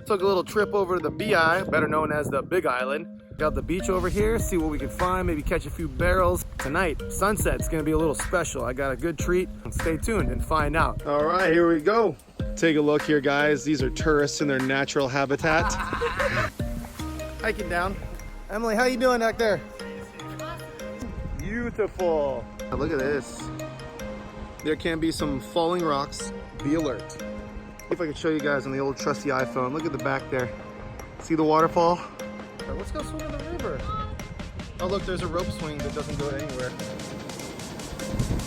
Took a little trip over to the BI, better known as the Big Island. Got the beach over here, see what we can find, maybe catch a few barrels. Tonight, sunset's gonna be a little special. I got a good treat. Stay tuned and find out. All right, here we go. Take a look here, guys. These are tourists in their natural habitat. Hiking down. Emily, how you doing back there? Beautiful. Look at this. There can be some falling rocks. Be alert. See if I can show you guys on the old trusty iPhone. Look at the back there. See the waterfall? Let's go swim in the river. Oh look, there's a rope swing that doesn't go anywhere.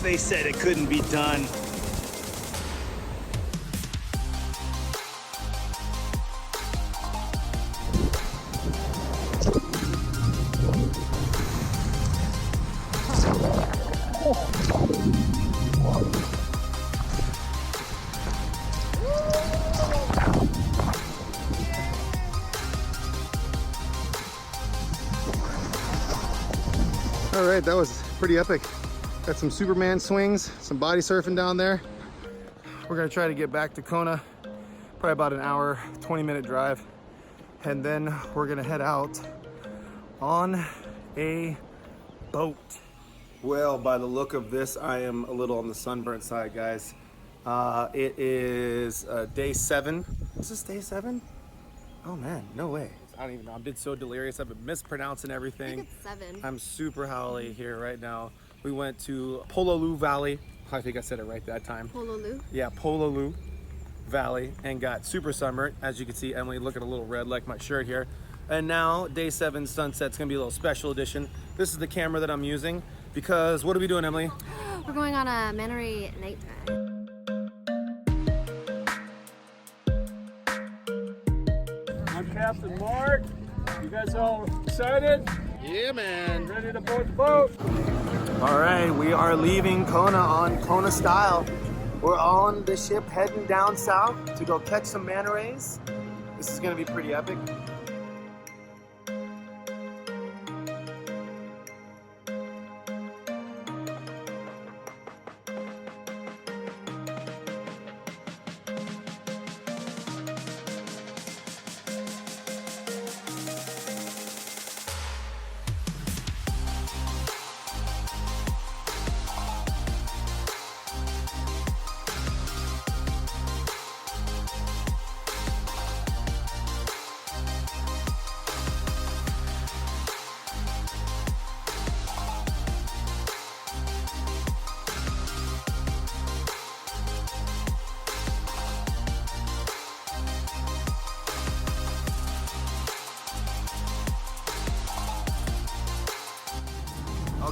They said it couldn't be done. All right, that was pretty epic. Got some Superman swings, some body surfing down there. We're gonna try to get back to Kona, probably about an hour, 20-minute drive. And then we're gonna head out on a boat. Well, by the look of this, I am a little on the sunburnt side, guys. It is day 7. Is this day 7? Oh man, no way. I don't even know. I'm been so delirious. I've been mispronouncing everything. I think it's 7. I'm super howly here right now. We went to Pololu Valley. I think I said it right that time. Pololu? Yeah, Pololu Valley, and got super sunburnt. As you can see, Emily looking a little red like my shirt here. And now day 7 sunset's gonna be a little special edition. This is the camera that I'm using because what are we doing, Emily? We're going on a Manta Ray night ride. I'm Captain Mark. You guys all excited? Yeah, man. Ready to board the boat? All right, we are leaving Kona on Kona style. We're on the ship heading down south to go catch some manta rays. This is gonna be pretty epic.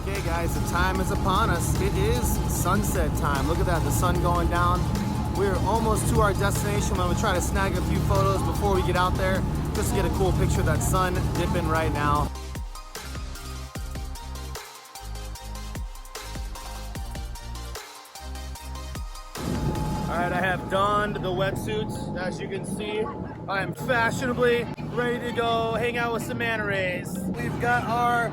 Okay guys, the time is upon us. It is sunset time. Look at that, the sun going down. We're almost to our destination. I'm gonna try to snag a few photos before we get out there, just to get a cool picture of that sun dipping right now. All right, I have donned the wetsuits. As you can see, I am fashionably ready to go hang out with some manta rays. We've got our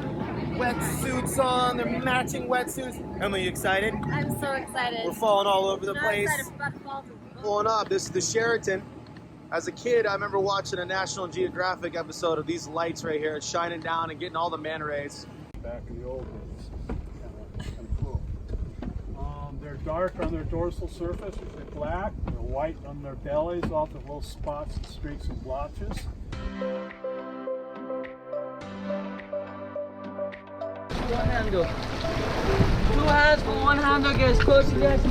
wetsuits on, they're matching wetsuits. Emily, you excited? I'm so excited. We're falling all over the So place. excited. We're about to fall through the boat. Pulling up, this is the Sheraton. As a kid, I remember watching a National Geographic episode of these lights right here, shining down and getting all the manta rays. Back in the old days. Kind of cool. They're dark on their dorsal surface, they're black. They're white on their bellies, all the little spots and streaks and blotches. One handle. 2 hands for one handle, get as close as you guys.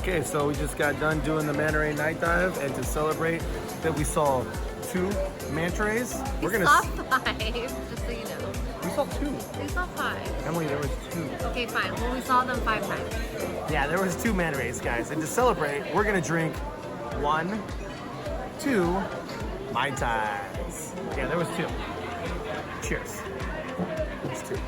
Okay, so we just got done doing the Manta Ray night dive, and to celebrate that we saw 2 manta rays, we're gonna. Saw 5, just so you know. We saw 2. We saw 5. Emily, there was 2. Okay, fine. Well, we saw them 5 times. Yeah, there was 2 manta rays, guys. And to celebrate, we're gonna drink 1, 2 Mai Tais. Yeah, there was 2. Cheers. There's 2.